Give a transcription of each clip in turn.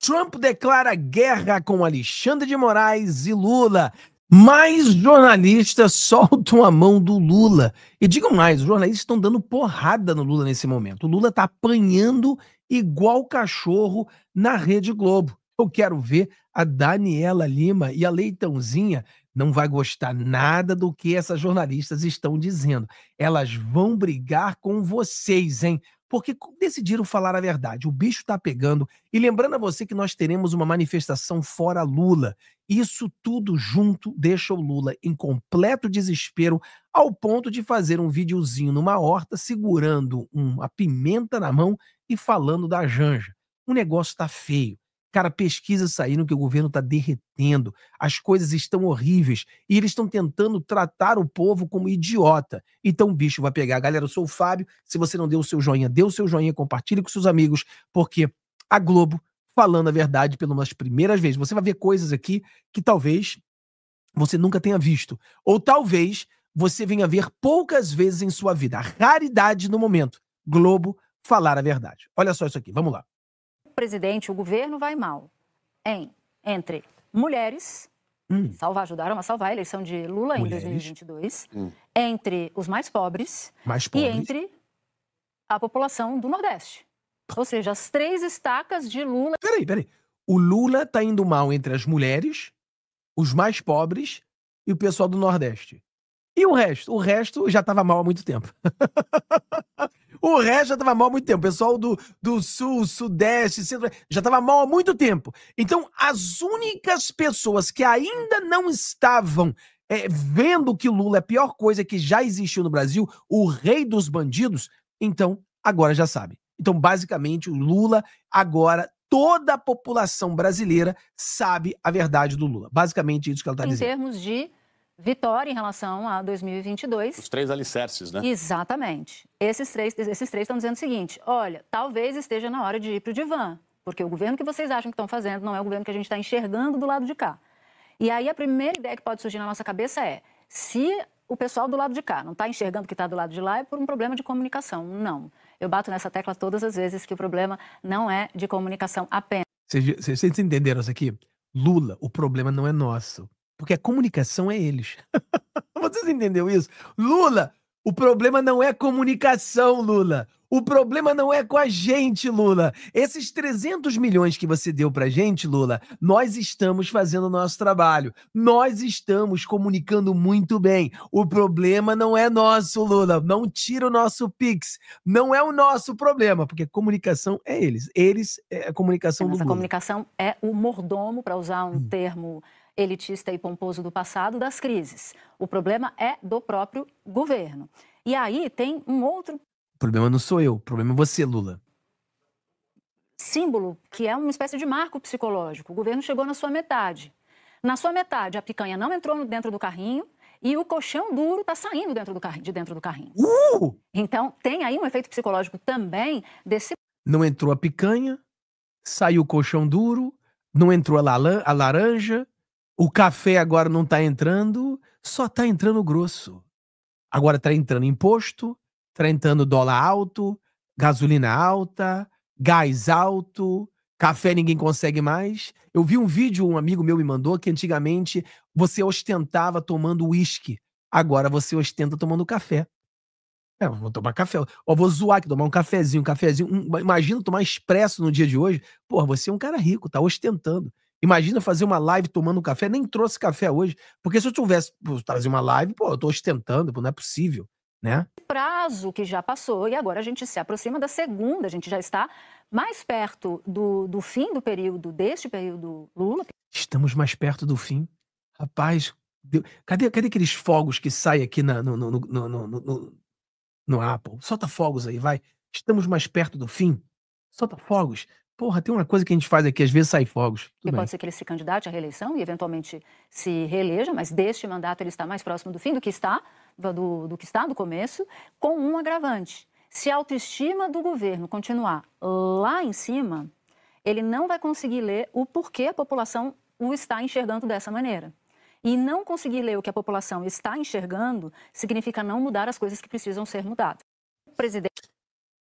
Trump declara guerra com Alexandre de Moraes e Lula. Mais jornalistas soltam a mão do Lula. E digo mais, os jornalistas estão dando porrada no Lula nesse momento. O Lula está apanhando igual cachorro na Rede Globo. Eu quero ver a Daniela Lima e a Leitãozinha não vai gostar nada do que essas jornalistas estão dizendo. Elas vão brigar com vocês, hein? Porque decidiram falar a verdade. O bicho tá pegando. E lembrando a você que nós teremos uma manifestação fora Lula. Isso tudo junto deixa o Lula em completo desespero, ao ponto de fazer um videozinho numa horta, segurando uma pimenta na mão e falando da Janja. O negócio tá feio. Cara, pesquisas saíram que o governo tá derretendo, as coisas estão horríveis e eles estão tentando tratar o povo como idiota. Então o bicho vai pegar. Galera, eu sou o Fábio. Se você não deu o seu joinha, dê o seu joinha, compartilhe com seus amigos, porque a Globo falando a verdade pelas primeiras vezes. Você vai ver coisas aqui que talvez você nunca tenha visto, ou talvez você venha ver poucas vezes em sua vida. A raridade no momento. Globo falar a verdade. Olha só isso aqui, vamos lá. O presidente, o governo vai mal entre mulheres, ajudaram a salvar a eleição de Lula mulheres. Em 2022, entre os mais pobres e entre a população do Nordeste. Ou seja, as três estacas de Lula. Peraí. O Lula tá indo mal entre as mulheres, os mais pobres e o pessoal do Nordeste. E o resto? O resto já tava mal há muito tempo. O resto já tava mal há muito tempo. O pessoal do Sul, Sudeste, Centro, já tava mal há muito tempo. Então, as únicas pessoas que ainda não estavam vendo que o Lula é a pior coisa que já existiu no Brasil, o rei dos bandidos, então, agora já sabe. Então, basicamente, o Lula, agora, toda a população brasileira sabe a verdade do Lula. Basicamente, isso que ela tá dizendo. Em termos de vitória em relação a 2022. Os três alicerces, né? Exatamente. Esses três estão dizendo o seguinte: olha, talvez esteja na hora de ir para o divã, porque o governo que vocês acham que estão fazendo não é o governo que a gente está enxergando do lado de cá. E aí a primeira ideia que pode surgir na nossa cabeça é: se o pessoal do lado de cá não está enxergando o que está do lado de lá, é por um problema de comunicação. Não. Eu bato nessa tecla todas as vezes que o problema não é de comunicação apenas. Vocês entenderam isso aqui? Lula, o problema não é nosso. Porque a comunicação é eles. Vocês entenderam isso? Lula, o problema não é comunicação, Lula. O problema não é com a gente, Lula. Esses 300 milhões que você deu pra gente, Lula, nós estamos fazendo o nosso trabalho. Nós estamos comunicando muito bem. O problema não é nosso, Lula. Não tira o nosso Pix. Não é o nosso problema, porque comunicação é eles. Eles é a comunicação do Lula. A comunicação é o mordomo, para usar um termo elitista e pomposo do passado, das crises. O problema é do próprio governo. E aí tem um outro... O problema não sou eu, o problema é você, Lula. Símbolo, que é uma espécie de marco psicológico. O governo chegou na sua metade. Na sua metade, a picanha não entrou dentro do carrinho e o colchão duro está saindo de dentro do carrinho. Então, tem aí um efeito psicológico também desse... Não entrou a picanha, saiu o colchão duro, não entrou a laranja, o café agora não tá entrando, só tá entrando grosso. Agora tá entrando imposto, tá entrando dólar alto, gasolina alta, gás alto, café ninguém consegue mais. Eu vi um vídeo, um amigo meu me mandou, que antigamente você ostentava tomando uísque. Agora você ostenta tomando café. Vou tomar café. Ó, vou zoar aqui, tomar um cafezinho. Imagina tomar expresso no dia de hoje. Porra, você é um cara rico, tá ostentando. Imagina fazer uma live tomando café. Nem trouxe café hoje. Porque se eu tivesse trazer uma live, pô, eu tô ostentando, pô, não é possível, né? Prazo que já passou e agora a gente se aproxima da segunda. A gente já está mais perto do fim do período, deste período Lula. Estamos mais perto do fim. Rapaz, cadê aqueles fogos que saem aqui no Apple? Solta fogos aí, vai. Estamos mais perto do fim. Solta fogos. Porra, tem uma coisa que a gente faz aqui, às vezes sai fogos. Pode ser que ele se candidate à reeleição e eventualmente se reeleja, mas deste mandato ele está mais próximo do fim do que está do começo, com um agravante. Se a autoestima do governo continuar lá em cima, ele não vai conseguir ler o porquê a população o está enxergando dessa maneira. E não conseguir ler o que a população está enxergando significa não mudar as coisas que precisam ser mudadas. O presidente...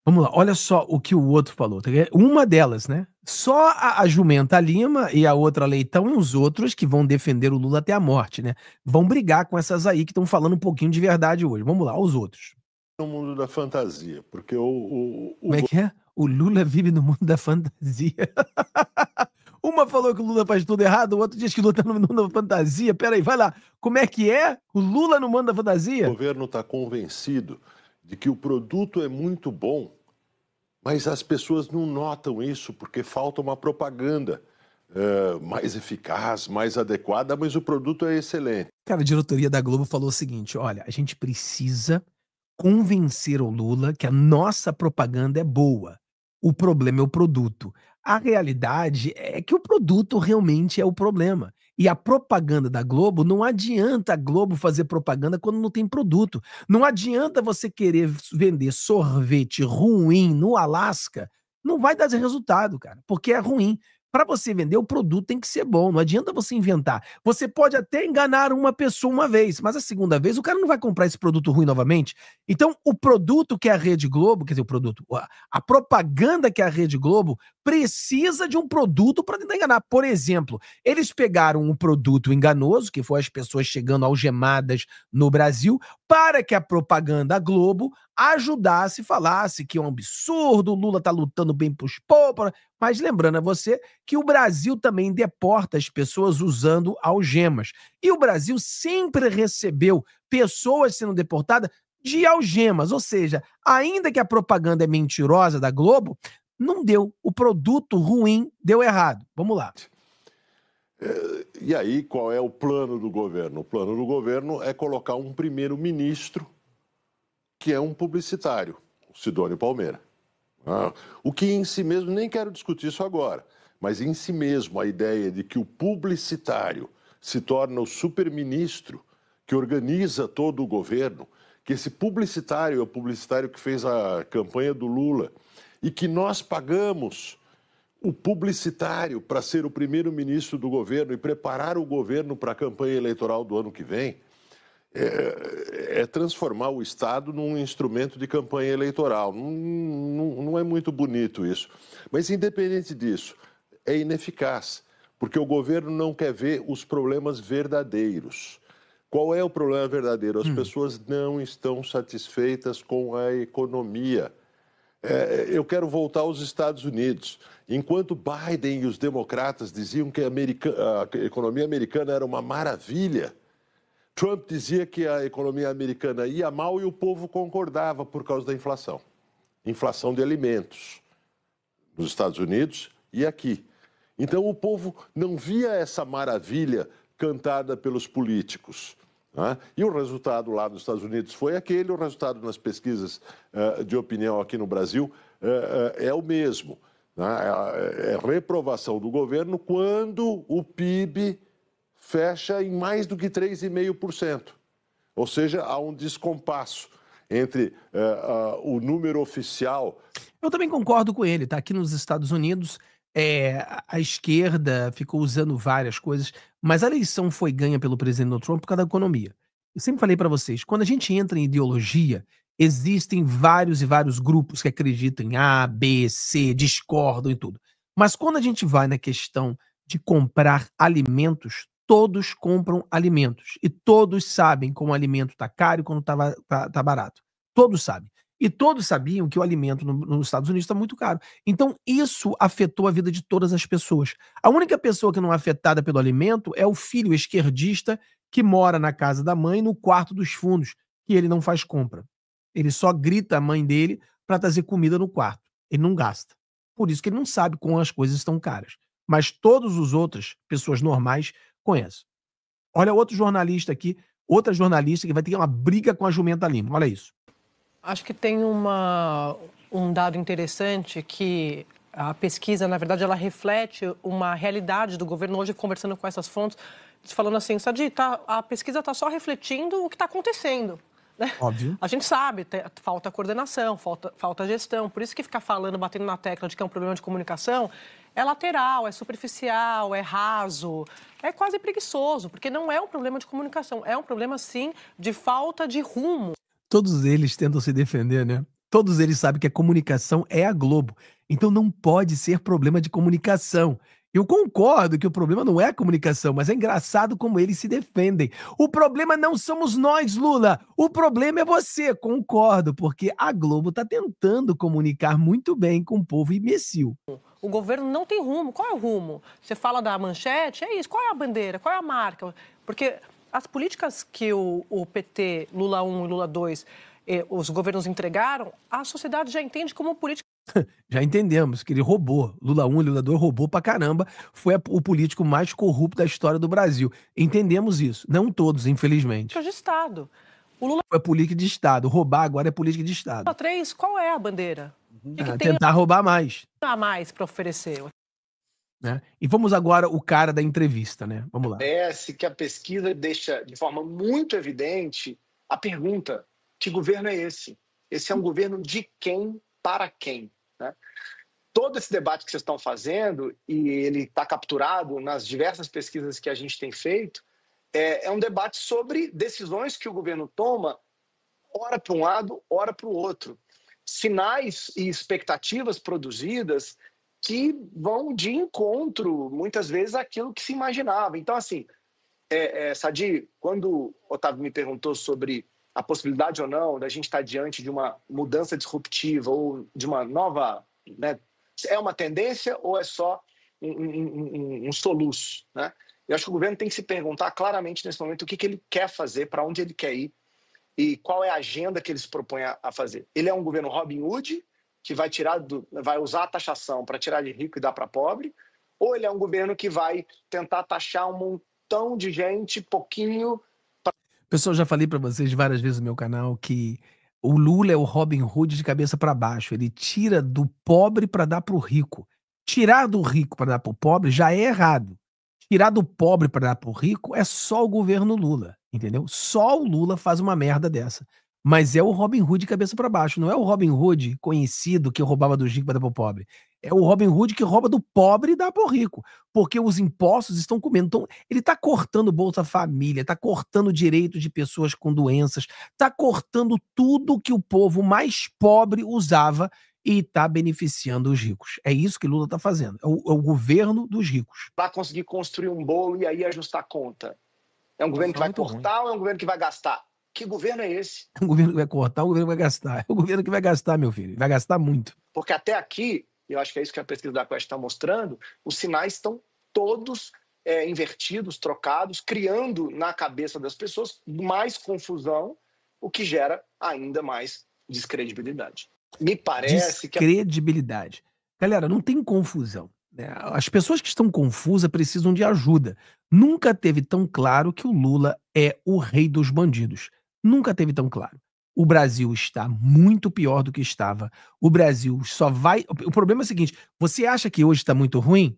Vamos lá, olha só o que o outro falou. Uma delas, né? Só a Jumenta Lima e a outra Leitão e os outros que vão defender o Lula até a morte, né? Vão brigar com essas aí que estão falando um pouquinho de verdade hoje. Vamos lá, os outros. No mundo da fantasia, porque Como é que é? O Lula vive no mundo da fantasia. Uma falou que o Lula faz tudo errado, o outro diz que o Lula tá no mundo da fantasia. Peraí, vai lá. Como é que é? O Lula no mundo da fantasia? O governo está convencido de que o produto é muito bom, mas as pessoas não notam isso porque falta uma propaganda mais eficaz, mais adequada, mas o produto é excelente. Cara, a diretoria da Globo falou o seguinte: olha, a gente precisa convencer o Lula que a nossa propaganda é boa. O problema é o produto. A realidade é que o produto realmente é o problema. E a propaganda da Globo, não adianta a Globo fazer propaganda quando não tem produto. Não adianta você querer vender sorvete ruim no Alasca, não vai dar resultado, cara, porque é ruim. Para você vender, o produto tem que ser bom, não adianta você inventar. Você pode até enganar uma pessoa uma vez, mas a segunda vez o cara não vai comprar esse produto ruim novamente. Então, o produto que é a Rede Globo, quer dizer, o produto, a propaganda que é a Rede Globo, precisa de um produto para tentar enganar. Por exemplo, eles pegaram um produto enganoso, que foi as pessoas chegando algemadas no Brasil, para que a propaganda Globo ajudasse, falasse que é um absurdo, o Lula tá lutando bem pros pobres, mas lembrando a você que o Brasil também deporta as pessoas usando algemas. E o Brasil sempre recebeu pessoas sendo deportadas de algemas, ou seja, ainda que a propaganda é mentirosa da Globo, não deu. O produto ruim deu errado. Vamos lá. E aí, qual é o plano do governo? O plano do governo é colocar um primeiro-ministro que é um publicitário, o Sidônio Palmeira. O que em si mesmo, nem quero discutir isso agora, mas em si mesmo a ideia de que o publicitário se torna o superministro que organiza todo o governo, que esse publicitário é o publicitário que fez a campanha do Lula e que nós pagamos o publicitário para ser o primeiro-ministro do governo e preparar o governo para a campanha eleitoral do ano que vem, é transformar o Estado num instrumento de campanha eleitoral. Não é muito bonito isso. Mas, independente disso, é ineficaz, porque o governo não quer ver os problemas verdadeiros. Qual é o problema verdadeiro? As pessoas não estão satisfeitas com a economia. Eu quero voltar aos Estados Unidos. Enquanto Biden e os democratas diziam que a economia americana era uma maravilha, Trump dizia que a economia americana ia mal e o povo concordava por causa da inflação. Inflação de alimentos nos Estados Unidos e aqui. Então o povo não via essa maravilha cantada pelos políticos. Né? E o resultado lá nos Estados Unidos foi aquele, o resultado nas pesquisas de opinião aqui no Brasil é o mesmo. Né? É reprovação do governo quando o PIB fecha em mais do que 3,5%. Ou seja, há um descompasso entre o número oficial. Eu também concordo com ele, tá? Aqui nos Estados Unidos, a esquerda ficou usando várias coisas, mas a eleição foi ganha pelo presidente Donald Trump por causa da economia. Eu sempre falei para vocês, quando a gente entra em ideologia, existem vários e vários grupos que acreditam em A, B, C, discordam e tudo. Mas quando a gente vai na questão de comprar alimentos, todos compram alimentos. E todos sabem como o alimento está caro e quando tá barato. Todos sabem. E todos sabiam que o alimento nos Estados Unidos está muito caro. Então, isso afetou a vida de todas as pessoas. A única pessoa que não é afetada pelo alimento é o filho esquerdista que mora na casa da mãe, no quarto dos fundos, que ele não faz compra. Ele só grita a mãe dele para trazer comida no quarto. Ele não gasta. Por isso que ele não sabe como as coisas estão caras. Mas todos os outras pessoas normais conhecem. Olha outro jornalista aqui, outra jornalista que vai ter uma briga com a Jumenta Lima. Olha isso. Acho que tem um dado interessante que a pesquisa, na verdade, ela reflete uma realidade do governo. Hoje, conversando com essas fontes, falando assim, Sadi, a pesquisa está só refletindo o que está acontecendo. Né? Óbvio. A gente sabe, falta coordenação, falta gestão. Por isso que ficar falando, batendo na tecla de que é um problema de comunicação, é lateral, é superficial, é raso, é quase preguiçoso, porque não é um problema de comunicação, é um problema, sim, de falta de rumo. Todos eles tentam se defender, né? Todos eles sabem que a comunicação é a Globo. Então não pode ser problema de comunicação. Eu concordo que o problema não é a comunicação, mas é engraçado como eles se defendem. O problema não somos nós, Lula. O problema é você. Concordo, porque a Globo está tentando comunicar muito bem com o povo imbecil. O governo não tem rumo. Qual é o rumo? Você fala da manchete, é isso. Qual é a bandeira? Qual é a marca? Porque as políticas que o PT, Lula 1 e Lula 2, os governos entregaram, a sociedade já entende como política. Já entendemos que ele roubou. Lula 1 e Lula 2 roubou pra caramba. Foi o político mais corrupto da história do Brasil. Entendemos isso. Não todos, infelizmente. De Estado. O Lula Foi política de Estado. Roubar agora é política de Estado. 3, qual é a bandeira? O que tem Tentar roubar mais. a mais para oferecer? Né? E vamos agora o cara da entrevista, né? Vamos lá. Parece que a pesquisa deixa de forma muito evidente a pergunta: que governo é esse? Esse é um governo de quem para quem? Né? Todo esse debate que vocês estão fazendo, e ele está capturado nas diversas pesquisas que a gente tem feito, é um debate sobre decisões que o governo toma, ora para um lado, ora para o outro. Sinais e expectativas produzidas que vão de encontro, muitas vezes, àquilo que se imaginava. Então, assim, Sadi, quando o Otávio me perguntou sobre a possibilidade ou não da gente estar diante de uma mudança disruptiva ou de uma nova... Né, é uma tendência ou é só um soluço? Né? Eu acho que o governo tem que se perguntar claramente nesse momento o que ele quer fazer, para onde ele quer ir e qual é a agenda que ele se propõe a fazer. Ele é um governo Robin Hood, que vai usar a taxação para tirar de rico e dar para pobre, ou ele é um governo que vai tentar taxar um montão de gente, pouquinho... Pessoal, já falei para vocês várias vezes no meu canal que o Lula é o Robin Hood de cabeça para baixo. Ele tira do pobre para dar para o rico. Tirar do rico para dar para o pobre já é errado. Tirar do pobre para dar para o rico é só o governo Lula, entendeu? Só o Lula faz uma merda dessa. Mas é o Robin Hood de cabeça para baixo. Não é o Robin Hood conhecido que roubava do rico para dar para o pobre. É o Robin Hood que rouba do pobre e dá para o rico. Porque os impostos estão comendo. Então, ele está cortando Bolsa Família, está cortando direito de pessoas com doenças, está cortando tudo que o povo mais pobre usava e está beneficiando os ricos. É isso que Lula está fazendo. É o governo dos ricos. Para conseguir construir um bolo e aí ajustar a conta. É um governo que vai cortar ou é um governo que vai gastar? Que governo é esse? É um governo que vai cortar, o governo que vai gastar. É o governo que vai gastar, meu filho. Vai gastar muito. Porque até aqui, eu acho que é isso que a pesquisa da Quest está mostrando, os sinais estão todos invertidos, trocados, criando na cabeça das pessoas mais confusão, o que gera ainda mais descredibilidade. Me parece que... Descredibilidade. Galera, não tem confusão. Né? As pessoas que estão confusas precisam de ajuda. Nunca teve tão claro que o Lula é o rei dos bandidos. Nunca teve tão claro. O Brasil está muito pior do que estava. O Brasil só vai... O problema é o seguinte, você acha que hoje está muito ruim?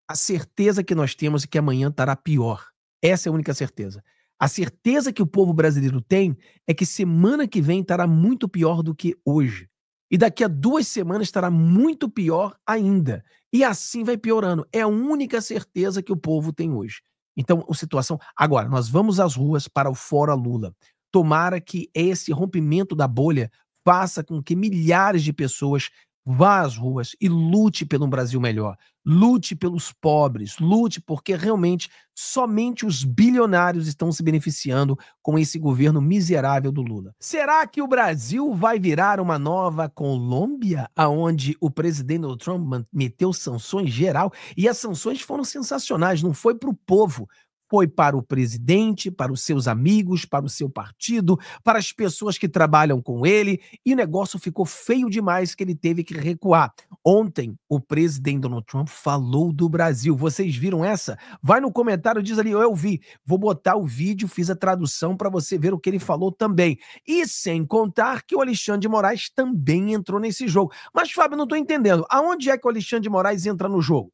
A certeza que nós temos é que amanhã estará pior. Essa é a única certeza. A certeza que o povo brasileiro tem é que semana que vem estará muito pior do que hoje. E daqui a 2 semanas estará muito pior ainda. E assim vai piorando. É a única certeza que o povo tem hoje. Então, a situação... Agora, nós vamos às ruas para o Fora Lula. Tomara que esse rompimento da bolha faça com que milhares de pessoas vá às ruas e lute pelo Brasil melhor. Lute pelos pobres, lute porque realmente somente os bilionários estão se beneficiando com esse governo miserável do Lula. Será que o Brasil vai virar uma nova Colômbia, aonde o presidente Donald Trump meteu sanções geral? E as sanções foram sensacionais, não foi para o povo. Foi para o presidente, para os seus amigos, para o seu partido, para as pessoas que trabalham com ele, e o negócio ficou feio demais que ele teve que recuar. Ontem, o presidente Donald Trump falou do Brasil. Vocês viram essa? Vai no comentário, diz ali, eu vi. Vou botar o vídeo, fiz a tradução para você ver o que ele falou também. E sem contar que o Alexandre de Moraes também entrou nesse jogo. Mas, Fábio, não estou entendendo. Aonde é que o Alexandre de Moraes entra no jogo?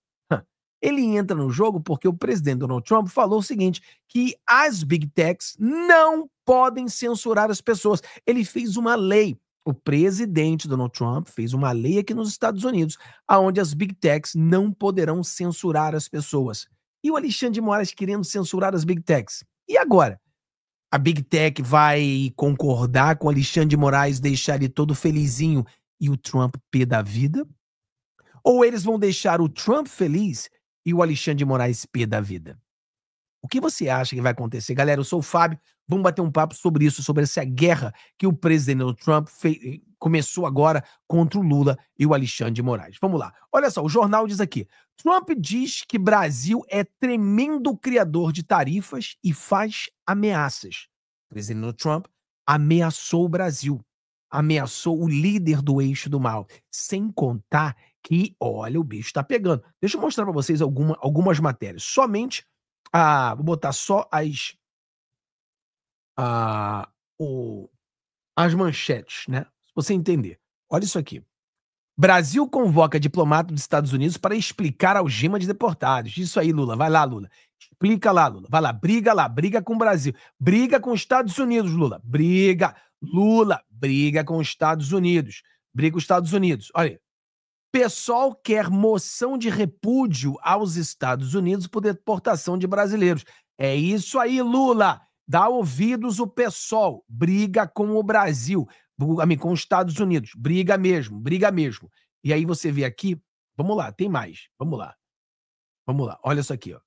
Ele entra no jogo porque o presidente Donald Trump falou o seguinte, que as Big Techs não podem censurar as pessoas. Ele fez uma lei. O presidente Donald Trump fez uma lei aqui nos Estados Unidos, onde as Big Techs não poderão censurar as pessoas. E o Alexandre de Moraes querendo censurar as Big Techs. E agora? a Big Tech vai concordar com Alexandre de Moraes, deixar ele todo felizinho e o Trump pé da vida? Ou eles vão deixar o Trump feliz e o Alexandre de Moraes pé da vida? O que você acha que vai acontecer? Galera, eu sou o Fábio, vamos bater um papo sobre isso, sobre essa guerra que o presidente Trump começou agora contra o Lula e o Alexandre de Moraes. Vamos lá. Olha só, o jornal diz aqui, Trump diz que Brasil é tremendo criador de tarifas e faz ameaças. O presidente Trump ameaçou o Brasil, ameaçou o líder do eixo do mal, sem contar que, olha, o bicho tá pegando. Deixa eu mostrar para vocês algumas matérias. Somente, vou botar só as manchetes, né? Se você entender. Olha isso aqui. Brasil convoca diplomata dos Estados Unidos para explicar a algema de deportados. Isso aí, Lula. Vai lá, Lula. Explica lá, Lula. Vai lá, briga com o Brasil. Briga com os Estados Unidos, Lula. Lula, briga com os Estados Unidos. Briga com os Estados Unidos. Olha aí. PSOL quer moção de repúdio aos Estados Unidos por deportação de brasileiros. É isso aí, Lula. Dá ouvidos o PSOL. Briga com o Brasil. Com os Estados Unidos. Briga mesmo. E aí você vê aqui. Vamos lá, tem mais. Vamos lá. Olha isso aqui, ó.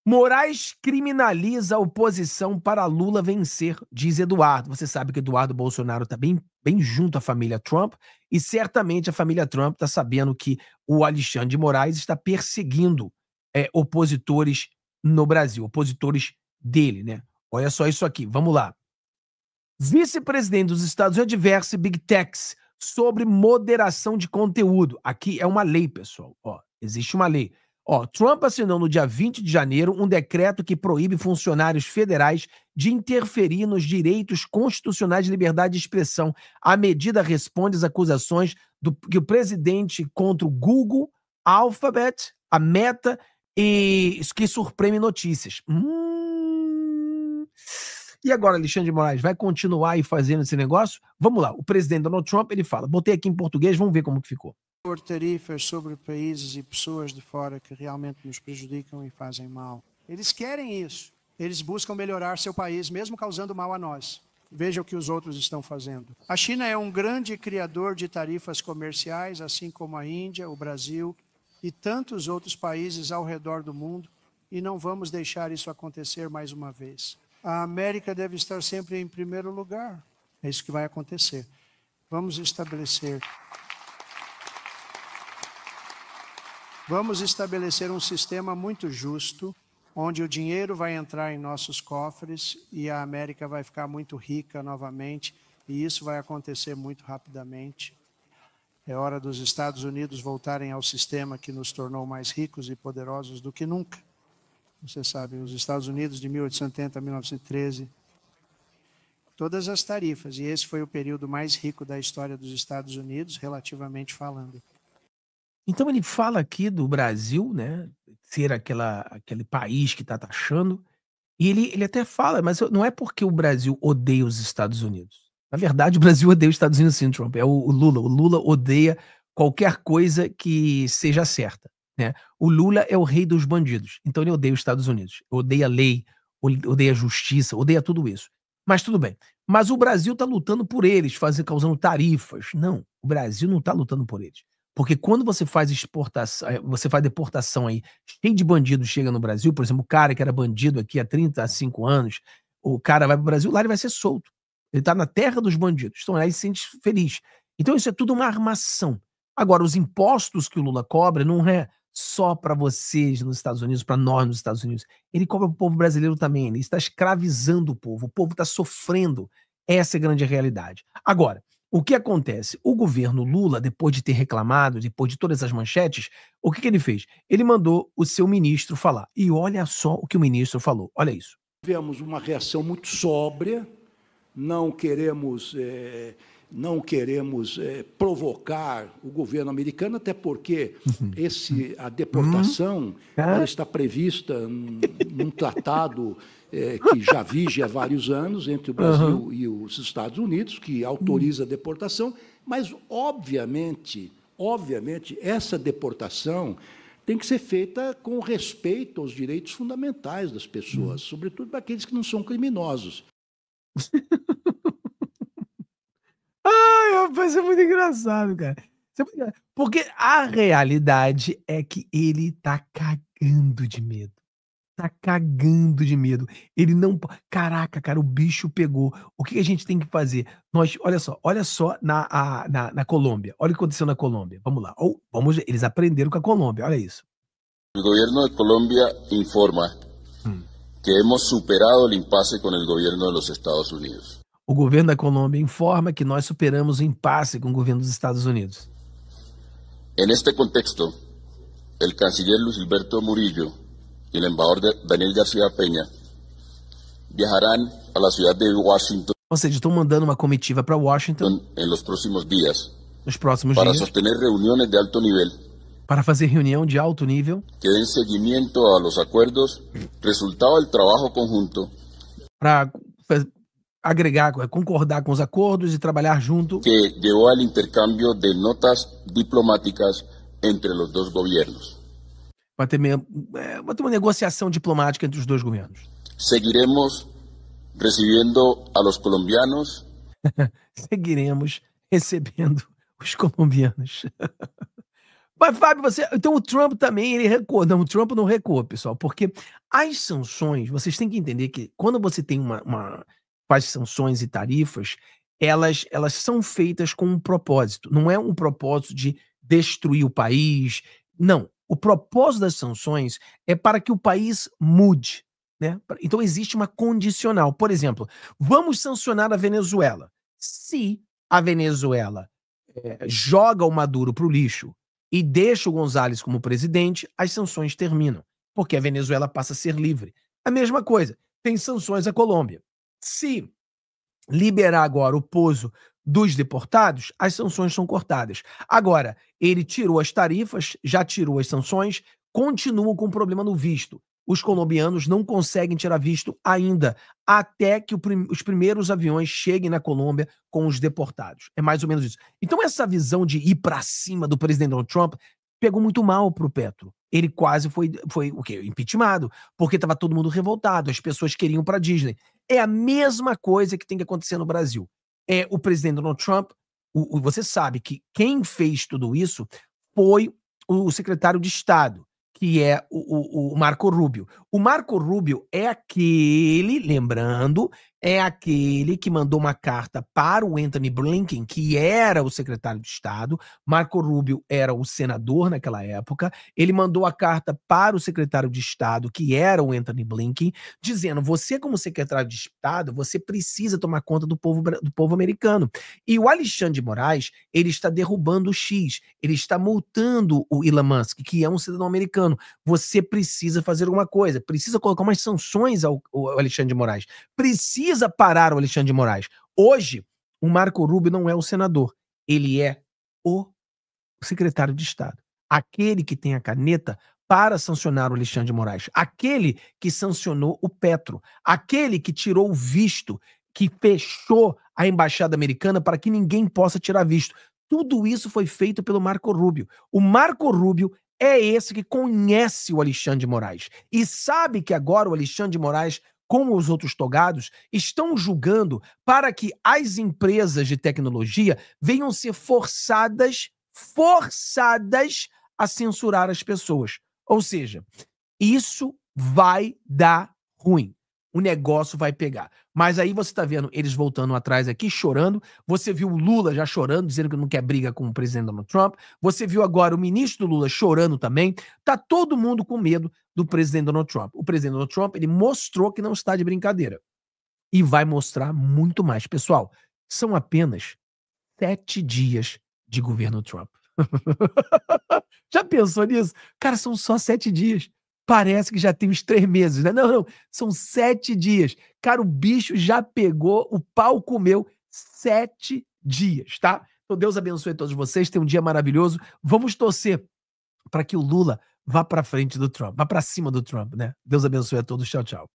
Moraes criminaliza a oposição para Lula vencer, diz Eduardo. Você sabe que Eduardo Bolsonaro está bem junto à família Trump e certamente a família Trump está sabendo que o Alexandre de Moraes está perseguindo opositores no Brasil, opositores dele, né? Olha só isso aqui, vamos lá. Vice-presidente dos Estados Unidos adversa Big Techs sobre moderação de conteúdo. Aqui é uma lei, pessoal. Ó, existe uma lei. Ó, Trump assinou no dia 20 de janeiro um decreto que proíbe funcionários federais de interferir nos direitos constitucionais de liberdade de expressão. A medida responde às acusações que o presidente contra o Google, Alphabet, a Meta e que surpreende notícias. E agora, Alexandre de Moraes, vai continuar aí fazendo esse negócio? Vamos lá, o presidente Donald Trump, ele fala, botei aqui em português, vamos ver como que ficou. Por tarifas sobre países e pessoas de fora que realmente nos prejudicam e fazem mal. Eles querem isso. Eles buscam melhorar seu país, mesmo causando mal a nós. Veja o que os outros estão fazendo. A China é um grande criador de tarifas comerciais, assim como a Índia, o Brasil e tantos outros países ao redor do mundo, e não vamos deixar isso acontecer mais uma vez. A América deve estar sempre em primeiro lugar. É isso que vai acontecer. Vamos estabelecer um sistema muito justo, onde o dinheiro vai entrar em nossos cofres e a América vai ficar muito rica novamente, e isso vai acontecer muito rapidamente. É hora dos Estados Unidos voltarem ao sistema que nos tornou mais ricos e poderosos do que nunca. Você sabe, os Estados Unidos de 1880 a 1913, todas as tarifas, e esse foi o período mais rico da história dos Estados Unidos, relativamente falando. Então ele fala aqui do Brasil, né, ser aquele país que está taxando, e ele até fala, mas não é porque o Brasil odeia os Estados Unidos. Na verdade, o Brasil odeia os Estados Unidos sim, Trump. É o Lula. O Lula odeia qualquer coisa que seja certa, né? O Lula é o rei dos bandidos, então ele odeia os Estados Unidos. Odeia a lei, odeia a justiça, odeia tudo isso. Mas tudo bem. Mas o Brasil está lutando por eles, causando tarifas. Não, o Brasil não está lutando por eles. Porque quando você faz exportação, você faz deportação aí, cheio de bandidos chega no Brasil, por exemplo, o cara que era bandido aqui há 35 anos, o cara vai para o Brasil, lá ele vai ser solto. Ele está na terra dos bandidos, então lá ele se sente feliz. Então isso é tudo uma armação. Agora, os impostos que o Lula cobra não é só para vocês nos Estados Unidos, para nós nos Estados Unidos. Ele cobra para o povo brasileiro também, ele está escravizando o povo está sofrendo. Essa é a grande realidade. Agora, o que acontece? O governo Lula, depois de ter reclamado, depois de todas essas manchetes, o que ele fez? Ele mandou o seu ministro falar. E olha só o que o ministro falou. Olha isso. Tivemos uma reação muito sóbria, não queremos provocar o governo americano, até porque a deportação ela está prevista num tratado que já vige há vários anos entre o Brasil e os Estados Unidos, que autoriza a deportação, mas, obviamente, essa deportação tem que ser feita com respeito aos direitos fundamentais das pessoas, sobretudo daqueles que não são criminosos. Ai, rapaz, é muito engraçado, cara. Porque a realidade é que ele tá cagando de medo. Tá cagando de medo. Ele não. Caraca, cara, o bicho pegou. O que a gente tem que fazer? Olha só na Colômbia. Olha o que aconteceu na Colômbia. Vamos lá. Eles aprenderam com a Colômbia. Olha isso. El gobierno de Colombia informa que hemos superado el impasse con el gobierno de los Estados Unidos. O governo da Colômbia informa que nós superamos o impasse com o governo dos Estados Unidos. En este contexto, el canciller Luis Alberto Murillo y el embajador Daniel García Peña viajarán a la ciudad de Washington. Ou seja, estão mandando uma comitiva para Washington en los próximos días nos próximos para dias sostener reuniones de alto nivel para fazer reunião de alto nível que den seguimiento a los acuerdos resultado del trabajo conjunto para agregar, concordar com os acordos e trabalhar junto que llevó al intercambio de notas diplomáticas entre los dos gobiernos. vai ter uma negociação diplomática entre os dois governos. Seguiremos recibiendo a los colombianos. Seguiremos recebendo os colombianos. Mas, Fábio, então o Trump também, ele recuou. Não, o Trump não recuou, pessoal, porque as sanções, vocês têm que entender que quando você tem faz sanções e tarifas, elas são feitas com um propósito. Não é um propósito de destruir o país. Não. O propósito das sanções é para que o país mude, né? Então existe uma condicional. Por exemplo, vamos sancionar a Venezuela. Se a Venezuela joga o Maduro para o lixo e deixa o González como presidente, as sanções terminam, porque a Venezuela passa a ser livre. A mesma coisa, tem sanções à Colômbia. Se liberar agora o Pozo dos deportados, as sanções são cortadas. Agora, ele tirou as tarifas, já tirou as sanções, continuam com problema no visto. Os colombianos não conseguem tirar visto ainda, até que os primeiros aviões cheguem na Colômbia com os deportados. É mais ou menos isso. Então essa visão de ir para cima do presidente Donald Trump pegou muito mal pro Petro. Ele quase foi o quê? Impeachmentado, porque estava todo mundo revoltado, as pessoas queriam para Disney. É a mesma coisa que tem que acontecer no Brasil. É o presidente Donald Trump, você sabe que quem fez tudo isso foi o secretário de Estado, que é o Marco Rubio. O Marco Rubio é aquele, lembrando, é aquele que mandou uma carta para o Anthony Blinken, que era o secretário de Estado. Marco Rubio era o senador naquela época. Ele mandou a carta para o secretário de Estado, que era o Anthony Blinken, dizendo: você, como secretário de Estado, você precisa tomar conta do povo americano. E o Alexandre de Moraes, ele está derrubando o X, ele está multando o Elon Musk, que é um cidadão americano. Você precisa fazer alguma coisa, precisa colocar umas sanções ao Alexandre de Moraes, precisa parar o Alexandre de Moraes. Hoje, o Marco Rubio não é o senador, ele é o secretário de Estado, aquele que tem a caneta para sancionar o Alexandre de Moraes, aquele que sancionou o Petro, aquele que tirou o visto, que fechou a embaixada americana para que ninguém possa tirar visto. Tudo isso foi feito pelo Marco Rubio. O Marco Rubio é esse que conhece o Alexandre de Moraes e sabe que agora o Alexandre de Moraes, como os outros togados, estão julgando para que as empresas de tecnologia venham ser forçadas a censurar as pessoas. Ou seja, isso vai dar ruim. O negócio vai pegar. Mas aí você tá vendo eles voltando atrás aqui, chorando. Você viu o Lula já chorando, dizendo que não quer briga com o presidente Donald Trump. Você viu agora o ministro Lula chorando também. Tá todo mundo com medo do presidente Donald Trump. O presidente Donald Trump, ele mostrou que não está de brincadeira. E vai mostrar muito mais. Pessoal, são apenas 7 dias de governo Trump. Já pensou nisso? Cara, são só 7 dias. Parece que já tem uns 3 meses, né? Não, são 7 dias. Cara, o bicho já pegou, o pau comeu 7 dias, tá? Então Deus abençoe todos vocês, tenham um dia maravilhoso. Vamos torcer para que o Lula vá para frente do Trump, vá para cima do Trump, né? Deus abençoe a todos, tchau, tchau.